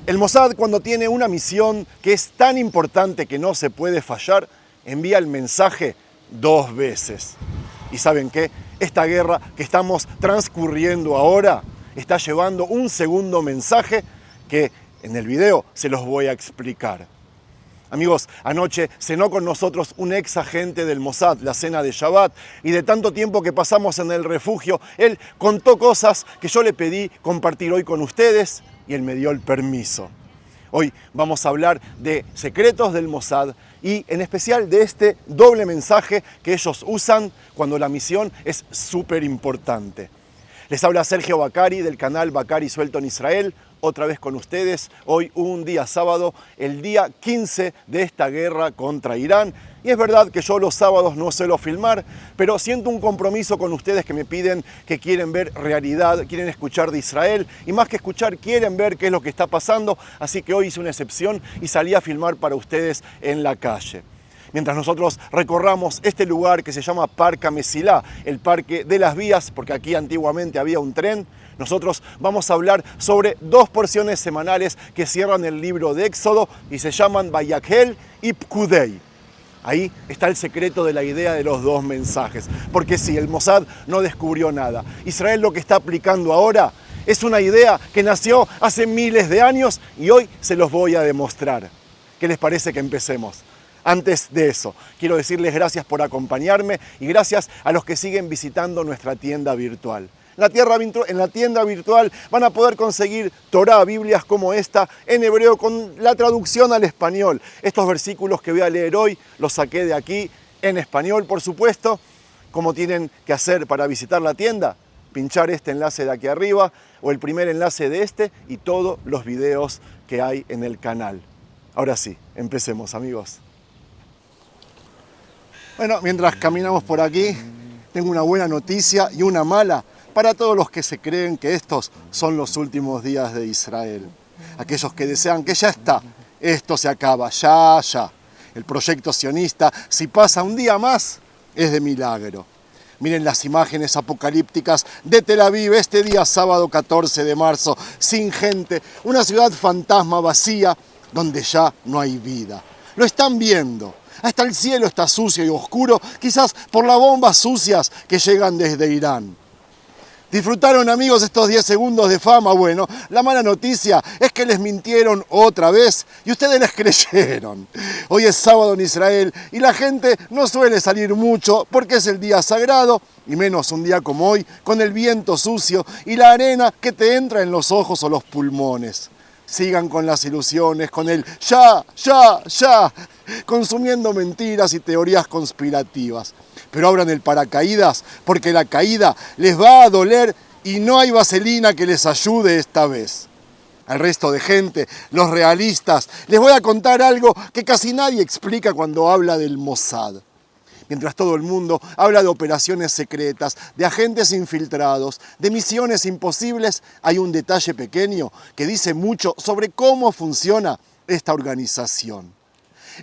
El Mossad, cuando tiene una misión que es tan importante que no se puede fallar, envía el mensaje 2 veces. ¿Y saben qué? Esta guerra que estamos transcurriendo ahora está llevando un segundo mensaje que en el video se los voy a explicar. Amigos, anoche cenó con nosotros un ex agente del Mossad, la cena de Shabbat, y de tanto tiempo que pasamos en el refugio, él contó cosas que yo le pedí compartir hoy con ustedes y él me dio el permiso. Hoy vamos a hablar de secretos del Mossad y en especial de este doble mensaje que ellos usan cuando la misión es súper importante. Les habla Sergio Bacari del canal Bacari Suelto en Israel, otra vez con ustedes, hoy un día sábado, el día 15 de esta guerra contra Irán. Y es verdad que yo los sábados no suelo filmar, pero siento un compromiso con ustedes que me piden que quieren ver realidad, quieren escuchar de Israel, y más que escuchar, quieren ver qué es lo que está pasando, así que hoy hice una excepción y salí a filmar para ustedes en la calle. Mientras nosotros recorramos este lugar que se llama Parque Mesilá, el Parque de las Vías, porque aquí antiguamente había un tren, nosotros vamos a hablar sobre 2 porciones semanales que cierran el libro de Éxodo y se llaman Vayakhel y Pkudei. Ahí está el secreto de la idea de los 2 mensajes. Porque sí, el Mossad no descubrió nada. Israel lo que está aplicando ahora es una idea que nació hace miles de años y hoy se los voy a demostrar. ¿Qué les parece que empecemos? Antes de eso, quiero decirles gracias por acompañarme y gracias a los que siguen visitando nuestra tienda virtual. En la tienda virtual van a poder conseguir Torá, Biblias como esta, en hebreo con la traducción al español. Estos versículos que voy a leer hoy los saqué de aquí, en español por supuesto. ¿Cómo tienen que hacer para visitar la tienda? Pinchar este enlace de aquí arriba o el primer enlace de este y todos los videos que hay en el canal. Ahora sí, empecemos, amigos. Bueno, mientras caminamos por aquí, tengo una buena noticia y una mala para todos los que se creen que estos son los últimos días de Israel. Aquellos que desean que ya está, esto se acaba, ya. El proyecto sionista, si pasa un día más, es de milagro. Miren las imágenes apocalípticas de Tel Aviv este día sábado 14 de marzo, sin gente, una ciudad fantasma vacía donde ya no hay vida. Lo están viendo. Hasta el cielo está sucio y oscuro, quizás por las bombas sucias que llegan desde Irán. ¿Disfrutaron, amigos, estos 10 segundos de fama? Bueno, la mala noticia es que les mintieron otra vez y ustedes les creyeron. Hoy es sábado en Israel y la gente no suele salir mucho porque es el día sagrado, y menos un día como hoy, con el viento sucio y la arena que te entra en los ojos o los pulmones. Sigan con las ilusiones, con el ya, consumiendo mentiras y teorías conspirativas. Pero abran el paracaídas porque la caída les va a doler y no hay vaselina que les ayude esta vez. Al resto de gente, los realistas, les voy a contar algo que casi nadie explica cuando habla del Mossad. Mientras todo el mundo habla de operaciones secretas, de agentes infiltrados, de misiones imposibles, hay un detalle pequeño que dice mucho sobre cómo funciona esta organización.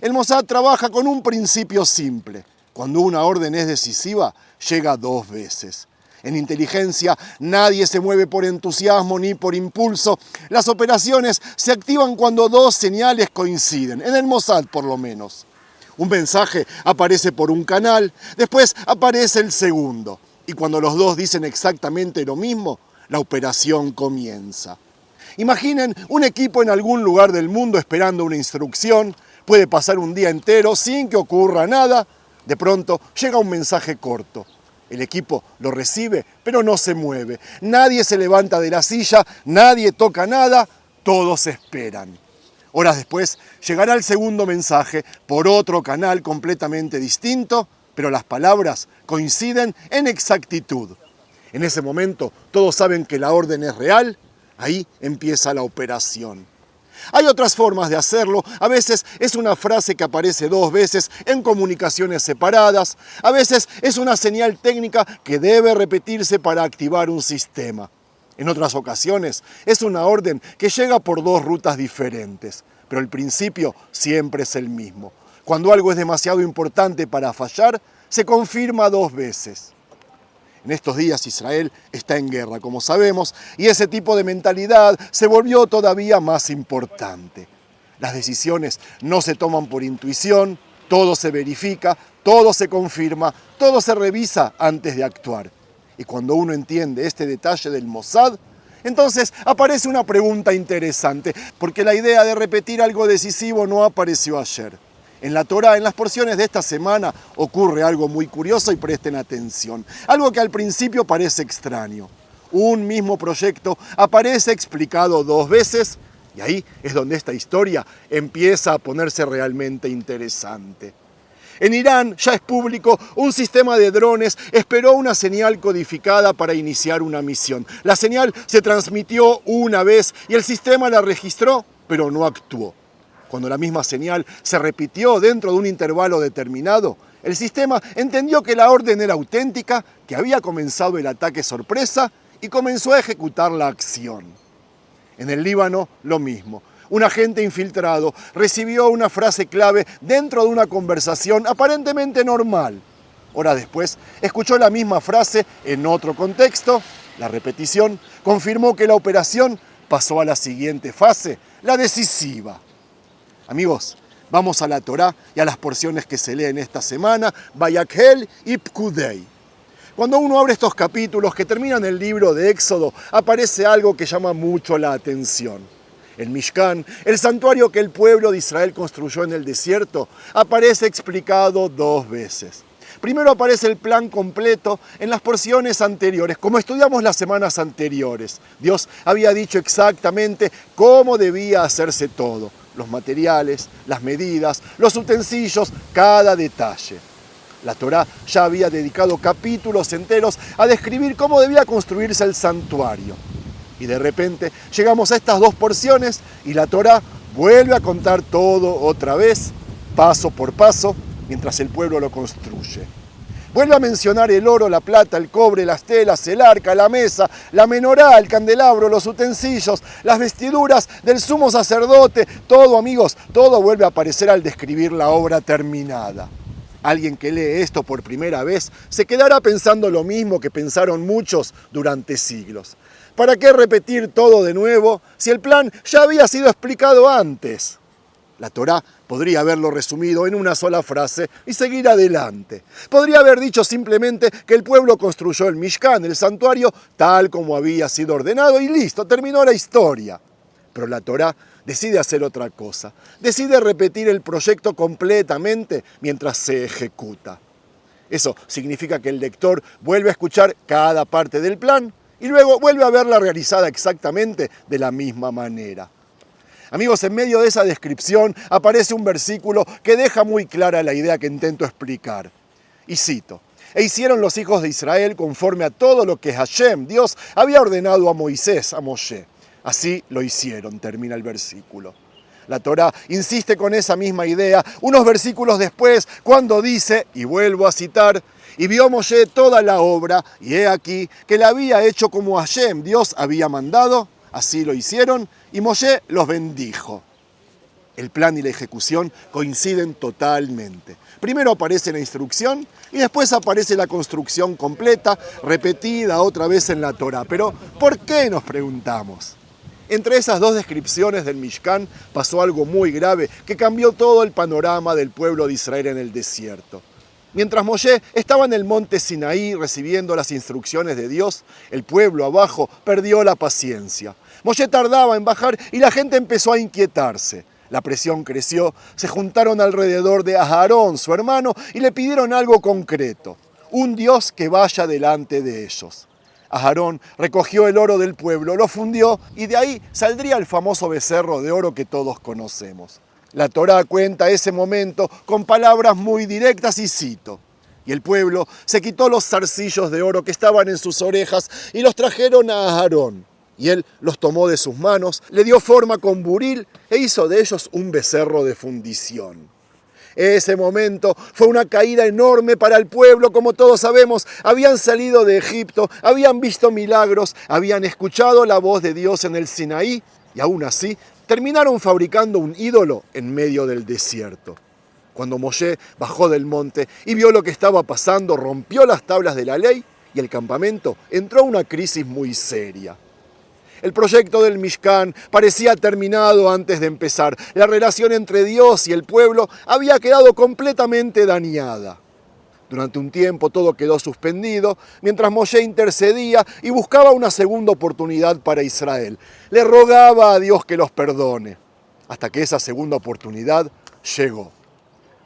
El Mossad trabaja con un principio simple. Cuando una orden es decisiva, llega 2 veces. En inteligencia, nadie se mueve por entusiasmo ni por impulso. Las operaciones se activan cuando 2 señales coinciden, en el Mossad por lo menos. Un mensaje aparece por un canal, después aparece el segundo. Y cuando los 2 dicen exactamente lo mismo, la operación comienza. Imaginen un equipo en algún lugar del mundo esperando una instrucción. Puede pasar un día entero sin que ocurra nada. De pronto llega un mensaje corto. El equipo lo recibe, pero no se mueve. Nadie se levanta de la silla, nadie toca nada, todos esperan. Horas después llegará el segundo mensaje por otro canal completamente distinto, pero las palabras coinciden en exactitud. En ese momento todos saben que la orden es real, ahí empieza la operación. Hay otras formas de hacerlo, a veces es una frase que aparece 2 veces en comunicaciones separadas, a veces es una señal técnica que debe repetirse para activar un sistema. En otras ocasiones es una orden que llega por 2 rutas diferentes, pero el principio siempre es el mismo. Cuando algo es demasiado importante para fallar, se confirma 2 veces. En estos días Israel está en guerra, como sabemos, y ese tipo de mentalidad se volvió todavía más importante. Las decisiones no se toman por intuición, todo se verifica, todo se confirma, todo se revisa antes de actuar. Y cuando uno entiende este detalle del Mossad, entonces aparece una pregunta interesante, porque la idea de repetir algo decisivo no apareció ayer. En la Torá, en las porciones de esta semana, ocurre algo muy curioso y presten atención. Algo que al principio parece extraño. Un mismo proyecto aparece explicado 2 veces y ahí es donde esta historia empieza a ponerse realmente interesante. En Irán, ya es público, un sistema de drones esperó una señal codificada para iniciar una misión. La señal se transmitió una vez y el sistema la registró, pero no actuó. Cuando la misma señal se repitió dentro de un intervalo determinado, el sistema entendió que la orden era auténtica, que había comenzado el ataque sorpresa y comenzó a ejecutar la acción. En el Líbano, lo mismo. Un agente infiltrado recibió una frase clave dentro de una conversación aparentemente normal. Horas después, escuchó la misma frase en otro contexto. La repetición confirmó que la operación pasó a la siguiente fase, la decisiva. Amigos, vamos a la Torá y a las porciones que se leen esta semana, Vayakhel y Pkudei. Cuando uno abre estos capítulos que terminan el libro de Éxodo, aparece algo que llama mucho la atención. El Mishkan, el santuario que el pueblo de Israel construyó en el desierto, aparece explicado 2 veces. Primero aparece el plan completo en las porciones anteriores, como estudiamos las semanas anteriores. Dios había dicho exactamente cómo debía hacerse todo. Los materiales, las medidas, los utensilios, cada detalle. La Torá ya había dedicado capítulos enteros a describir cómo debía construirse el santuario. Y de repente llegamos a estas 2 porciones y la Torá vuelve a contar todo otra vez, paso por paso, mientras el pueblo lo construye. Vuelve a mencionar el oro, la plata, el cobre, las telas, el arca, la mesa, la menorá, el candelabro, los utensilios, las vestiduras del sumo sacerdote. Todo, amigos, todo vuelve a aparecer al describir la obra terminada. Alguien que lee esto por primera vez se quedará pensando lo mismo que pensaron muchos durante siglos. ¿Para qué repetir todo de nuevo si el plan ya había sido explicado antes? La Torá podría haberlo resumido en una sola frase y seguir adelante. Podría haber dicho simplemente que el pueblo construyó el Mishkan, el santuario, tal como había sido ordenado y listo, terminó la historia. Pero la Torá decide hacer otra cosa. Decide repetir el proyecto completamente mientras se ejecuta. Eso significa que el lector vuelve a escuchar cada parte del plan y luego vuelve a verla realizada exactamente de la misma manera. Amigos, en medio de esa descripción aparece un versículo que deja muy clara la idea que intento explicar. Y cito: «E hicieron los hijos de Israel conforme a todo lo que Hashem, Dios, había ordenado a Moisés, a Moshe. Así lo hicieron», termina el versículo. La Torá insiste con esa misma idea unos versículos después, cuando dice, y vuelvo a citar, «Y vio Moshe toda la obra, y he aquí que la había hecho como Hashem, Dios, había mandado». Así lo hicieron y Moshe los bendijo. El plan y la ejecución coinciden totalmente. Primero aparece la instrucción y después aparece la construcción completa, repetida otra vez en la Torá. Pero, ¿por qué?, nos preguntamos. Entre esas 2 descripciones del Mishkan pasó algo muy grave que cambió todo el panorama del pueblo de Israel en el desierto. Mientras Moshe estaba en el monte Sinaí recibiendo las instrucciones de Dios, el pueblo abajo perdió la paciencia. Moshe tardaba en bajar y la gente empezó a inquietarse. La presión creció, se juntaron alrededor de Aarón, su hermano, y le pidieron algo concreto: un Dios que vaya delante de ellos. Aarón recogió el oro del pueblo, lo fundió y de ahí saldría el famoso becerro de oro que todos conocemos. La Torá cuenta ese momento con palabras muy directas y cito: «Y el pueblo se quitó los zarcillos de oro que estaban en sus orejas y los trajeron a Aarón. Y él los tomó de sus manos, le dio forma con buril e hizo de ellos un becerro de fundición». Ese momento fue una caída enorme para el pueblo, como todos sabemos. Habían salido de Egipto, habían visto milagros, habían escuchado la voz de Dios en el Sinaí y aún así terminaron fabricando un ídolo en medio del desierto. Cuando Moshe bajó del monte y vio lo que estaba pasando, rompió las tablas de la ley y el campamento entró a una crisis muy seria. El proyecto del Mishkan parecía terminado antes de empezar. La relación entre Dios y el pueblo había quedado completamente dañada. Durante un tiempo todo quedó suspendido, mientras Moshe intercedía y buscaba una segunda oportunidad para Israel. Le rogaba a Dios que los perdone, hasta que esa segunda oportunidad llegó.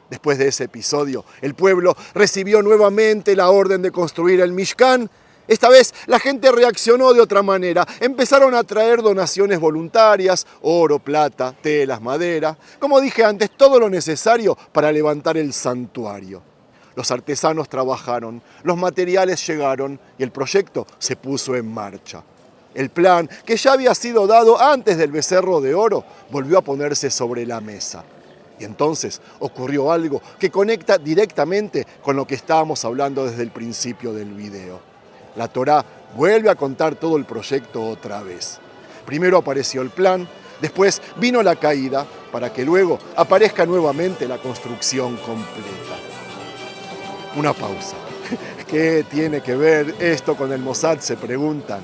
Después de ese episodio, el pueblo recibió nuevamente la orden de construir el Mishkan. Esta vez la gente reaccionó de otra manera. Empezaron a traer donaciones voluntarias, oro, plata, telas, madera. Como dije antes, todo lo necesario para levantar el santuario. Los artesanos trabajaron, los materiales llegaron y el proyecto se puso en marcha. El plan, que ya había sido dado antes del becerro de oro, volvió a ponerse sobre la mesa. Y entonces ocurrió algo que conecta directamente con lo que estábamos hablando desde el principio del video. La Torá vuelve a contar todo el proyecto otra vez. Primero apareció el plan, después vino la caída, para que luego aparezca nuevamente la construcción completa. Una pausa. ¿Qué tiene que ver esto con el Mossad?, se preguntan.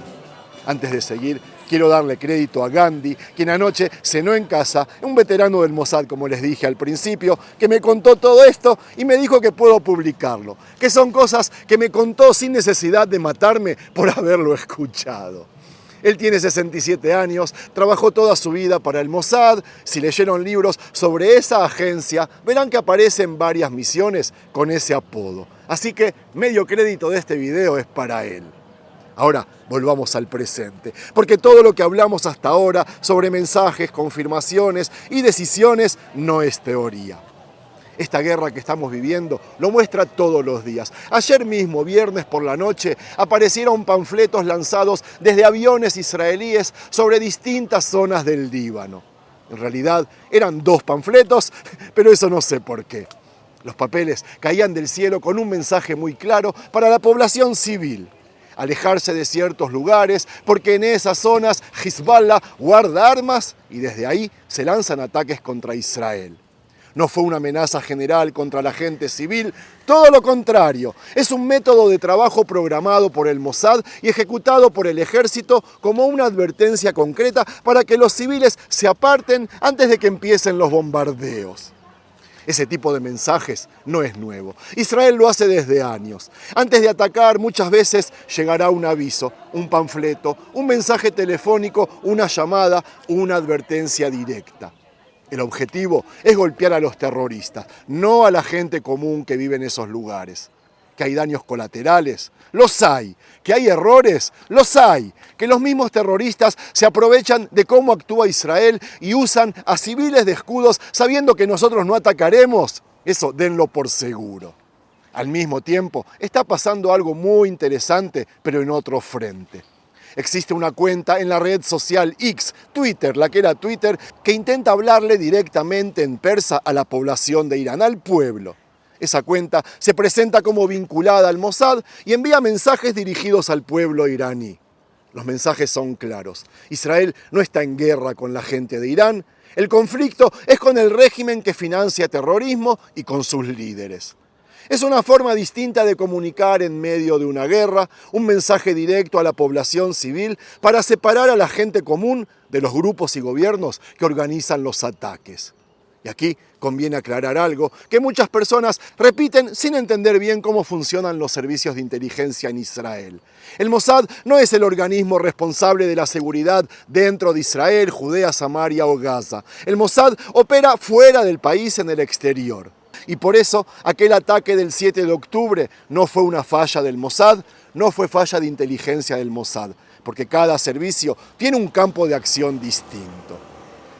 Antes de seguir, quiero darle crédito a Gandhi, quien anoche cenó en casa, un veterano del Mossad, como les dije al principio, que me contó todo esto y me dijo que puedo publicarlo, que son cosas que me contó sin necesidad de matarme por haberlo escuchado. Él tiene 67 años, trabajó toda su vida para el Mossad. Si leyeron libros sobre esa agencia, verán que aparecen varias misiones con ese apodo. Así que medio crédito de este video es para él. Ahora volvamos al presente, porque todo lo que hablamos hasta ahora sobre mensajes, confirmaciones y decisiones no es teoría. Esta guerra que estamos viviendo lo muestra todos los días. Ayer mismo, viernes por la noche, aparecieron panfletos lanzados desde aviones israelíes sobre distintas zonas del Líbano. En realidad eran 2 panfletos, pero eso no sé por qué. Los papeles caían del cielo con un mensaje muy claro para la población civil. Alejarse de ciertos lugares, porque en esas zonas Hezbollah guarda armas y desde ahí se lanzan ataques contra Israel. No fue una amenaza general contra la gente civil, todo lo contrario. Es un método de trabajo programado por el Mossad y ejecutado por el ejército como una advertencia concreta para que los civiles se aparten antes de que empiecen los bombardeos. Ese tipo de mensajes no es nuevo. Israel lo hace desde años. Antes de atacar, muchas veces llegará un aviso, un panfleto, un mensaje telefónico, una llamada, una advertencia directa. El objetivo es golpear a los terroristas, no a la gente común que vive en esos lugares. Que hay daños colaterales, los hay. Que hay errores, los hay. Que los mismos terroristas se aprovechan de cómo actúa Israel y usan a civiles de escudos sabiendo que nosotros no atacaremos, eso denlo por seguro. Al mismo tiempo, está pasando algo muy interesante, pero en otro frente. Existe una cuenta en la red social X, Twitter, la que era Twitter, que intenta hablarle directamente en persa a la población de Irán, al pueblo. Esa cuenta se presenta como vinculada al Mossad y envía mensajes dirigidos al pueblo iraní. Los mensajes son claros. Israel no está en guerra con la gente de Irán. El conflicto es con el régimen que financia terrorismo y con sus líderes. Es una forma distinta de comunicar en medio de una guerra, un mensaje directo a la población civil para separar a la gente común de los grupos y gobiernos que organizan los ataques. Y aquí conviene aclarar algo que muchas personas repiten sin entender bien cómo funcionan los servicios de inteligencia en Israel. El Mossad no es el organismo responsable de la seguridad dentro de Israel, Judea, Samaria o Gaza. El Mossad opera fuera del país, en el exterior. Y por eso aquel ataque del 7 de octubre no fue una falla del Mossad, no fue falla de inteligencia del Mossad, porque cada servicio tiene un campo de acción distinto.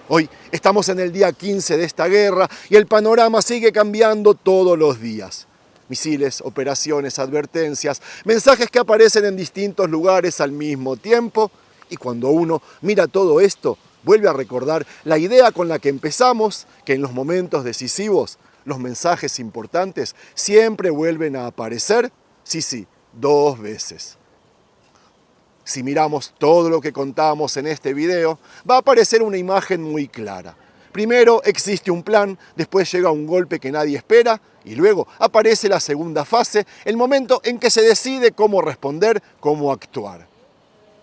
Hoy estamos en el día 15 de esta guerra y el panorama sigue cambiando todos los días. Misiles, operaciones, advertencias, mensajes que aparecen en distintos lugares al mismo tiempo. Y cuando uno mira todo esto, vuelve a recordar la idea con la que empezamos, que en los momentos decisivos, los mensajes importantes siempre vuelven a aparecer, sí, 2 veces. Si miramos todo lo que contamos en este video, va a aparecer una imagen muy clara. Primero existe un plan, después llega un golpe que nadie espera y luego aparece la segunda fase, el momento en que se decide cómo responder, cómo actuar.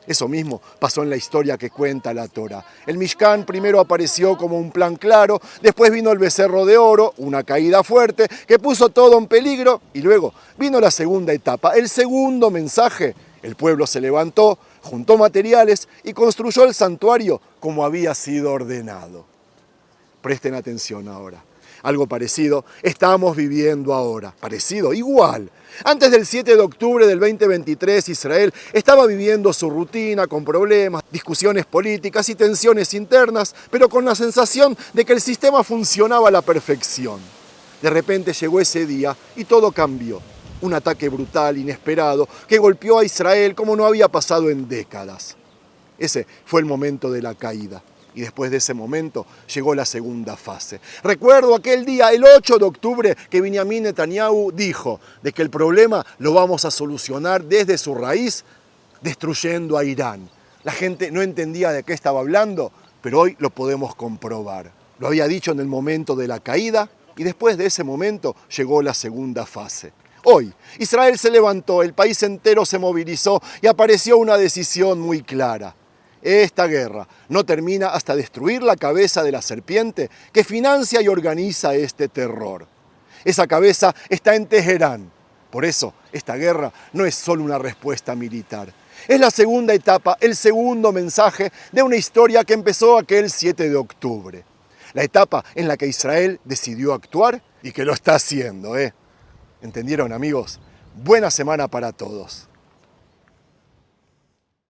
Eso mismo pasó en la historia que cuenta la Torá. El Mishkan primero apareció como un plan claro, después vino el becerro de oro, una caída fuerte que puso todo en peligro y luego vino la segunda etapa, el segundo mensaje. El pueblo se levantó, juntó materiales y construyó el santuario como había sido ordenado. Presten atención ahora. Algo parecido estamos viviendo ahora. Parecido, igual. Antes del 7 de octubre del 2023, Israel estaba viviendo su rutina con problemas, discusiones políticas y tensiones internas, pero con la sensación de que el sistema funcionaba a la perfección. De repente llegó ese día y todo cambió. Un ataque brutal, inesperado, que golpeó a Israel como no había pasado en décadas. Ese fue el momento de la caída. Y después de ese momento llegó la segunda fase. Recuerdo aquel día, el 8 de octubre, que Benjamín Netanyahu dijo de que el problema lo vamos a solucionar desde su raíz, destruyendo a Irán. La gente no entendía de qué estaba hablando, pero hoy lo podemos comprobar. Lo había dicho en el momento de la caída y después de ese momento llegó la segunda fase. Hoy, Israel se levantó, el país entero se movilizó y apareció una decisión muy clara. Esta guerra no termina hasta destruir la cabeza de la serpiente que financia y organiza este terror. Esa cabeza está en Teherán. Por eso, esta guerra no es solo una respuesta militar. Es la segunda etapa, el segundo mensaje de una historia que empezó aquel 7 de octubre. La etapa en la que Israel decidió actuar y que lo está haciendo, ¿Entendieron, amigos? Buena semana para todos.